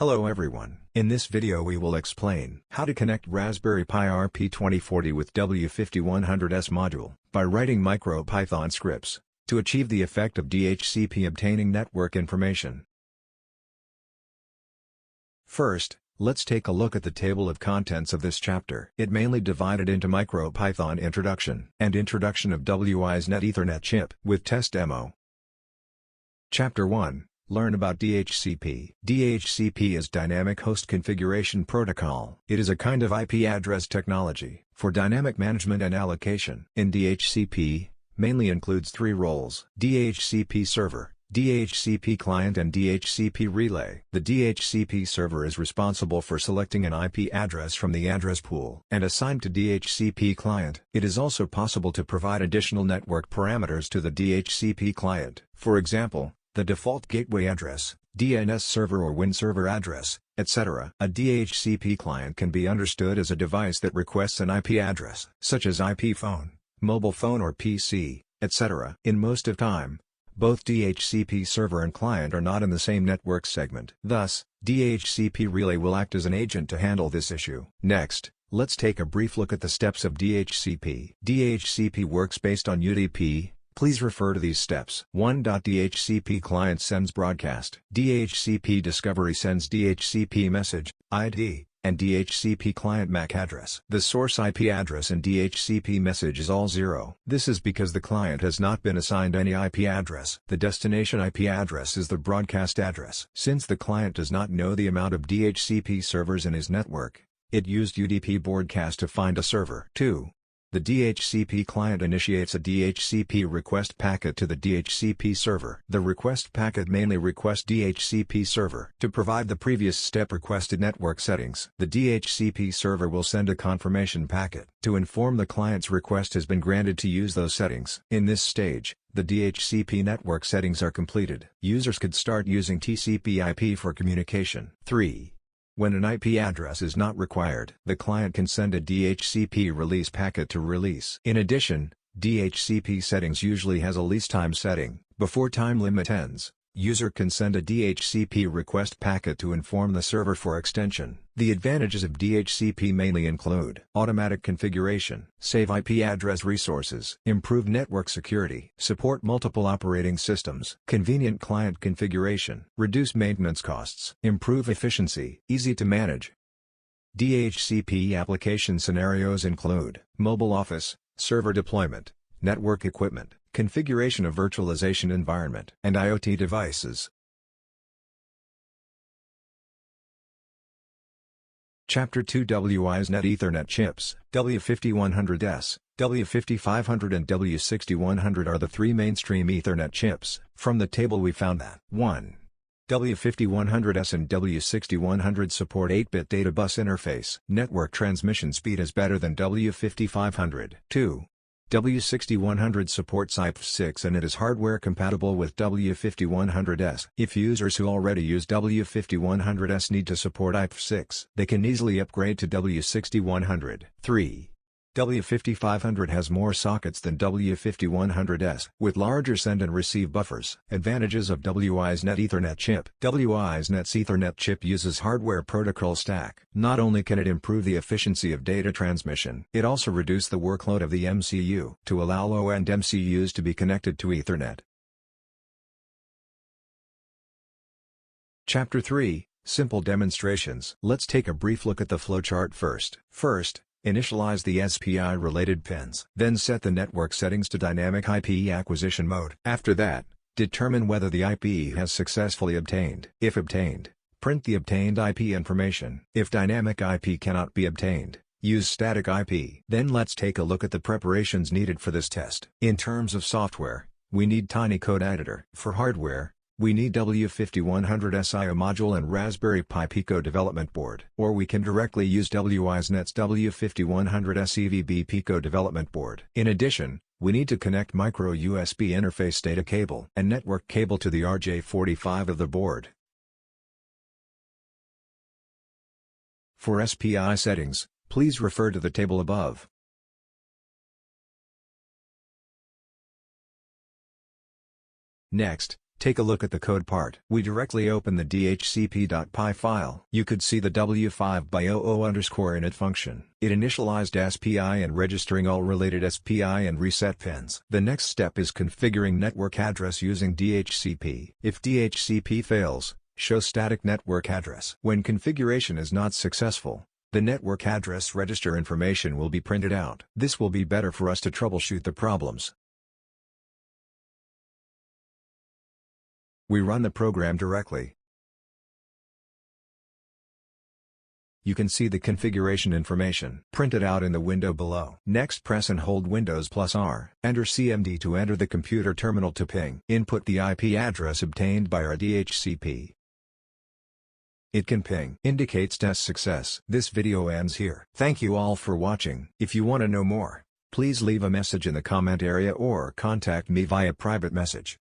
Hello everyone. In this video we will explain how to connect Raspberry Pi RP2040 with W5100S module by writing Mircopython scripts to achieve the effect of DHCP obtaining network information. First, let's take a look at the table of contents of this chapter. It mainly divided into Mircopython introduction and introduction of WIZnet Ethernet chip with test demo. Chapter 1. Learn about DHCP. DHCP is Dynamic Host Configuration Protocol. It is a kind of IP address technology for dynamic management and allocation. In DHCP, mainly includes three roles: DHCP server, DHCP client and DHCP relay. The DHCP server is responsible for selecting an IP address from the address pool and assigned to DHCP client. It is also possible to provide additional network parameters to the DHCP client. For example, the default gateway address, DNS server or Win server address, etc. A DHCP client can be understood as a device that requests an IP address, such as IP phone, mobile phone or PC, etc. In most of time, both DHCP server and client are not in the same network segment. Thus, DHCP relay will act as an agent to handle this issue. Next, let's take a brief look at the steps of DHCP. DHCP works based on UDP. Please refer to these steps. 1. DHCP client sends broadcast. DHCP discovery sends DHCP message, ID, and DHCP client MAC address. The source IP address in DHCP message is all 0. This is because the client has not been assigned any IP address. The destination IP address is the broadcast address. Since the client does not know the amount of DHCP servers in his network, it used UDP broadcast to find a server. 2. The DHCP client initiates a DHCP request packet to the DHCP server. The request packet mainly requests DHCP server to provide the previous step requested network settings. The DHCP server will send a confirmation packet to inform the client's request has been granted to use those settings. In this stage, the DHCP network settings are completed. Users could start using TCP/IP for communication. 3. When an IP address is not required, the client can send a DHCP release packet to release. In addition, DHCP settings usually has a lease time setting. Before time limit ends, user can send a DHCP request packet to inform the server for extension. The advantages of DHCP mainly include automatic configuration, save IP address resources, improve network security, support multiple operating systems, convenient client configuration, reduce maintenance costs, improve efficiency, easy to manage. DHCP application scenarios include mobile office, server deployment, network equipment, configuration of virtualization environment, and IoT devices. Chapter 2. WIZnet Ethernet chips. W5100S, W5500 and W6100 are the three mainstream Ethernet chips. From the table we found that 1. W5100S and W6100 support 8-bit data bus interface. Network transmission speed is better than W5500. 2. W6100 supports IP6 and it is hardware compatible with W5100S. If users who already use W5100S need to support IP6, they can easily upgrade to W6100. 3. W5500 has more sockets than W5100S, with larger send and receive buffers. Advantages of WIZnet Ethernet chip. WIZnet's Ethernet chip uses hardware protocol stack. Not only can it improve the efficiency of data transmission, it also reduces the workload of the MCU to allow low-end MCUs to be connected to Ethernet. Chapter 3. Simple demonstrations. Let's take a brief look at the flowchart first. First, initialize the SPI-related pins. Then set the network settings to dynamic IP acquisition mode. After that, determine whether the IP has successfully obtained. If obtained, print the obtained IP information. If dynamic IP cannot be obtained, use static IP. Then let's take a look at the preparations needed for this test. In terms of software, we need Tiny Code Editor. For hardware, we need W5100S I/O module and Raspberry Pi Pico development board. Or we can directly use WIZnet's W5100S EVB Pico development board. In addition, we need to connect micro USB interface data cable and network cable to the RJ45 of the board. For SPI settings, please refer to the table above. Next, Take a look at the code part. We directly open the DHCP.py file. You could see the W5500 function. It initialized SPI and registering all related SPI and reset pins. The next step is configuring network address using DHCP. If DHCP fails, show static network address. When configuration is not successful, the network address register information will be printed out. This will be better for us to troubleshoot the problems. We run the program directly. You can see the configuration information printed out in the window below. Next, press and hold Windows +R. Enter CMD to enter the computer terminal to ping. Input the IP address obtained by our DHCP. It can ping. Indicates test success. This video ends here. Thank you all for watching. If you want to know more, please leave a message in the comment area or contact me via private message.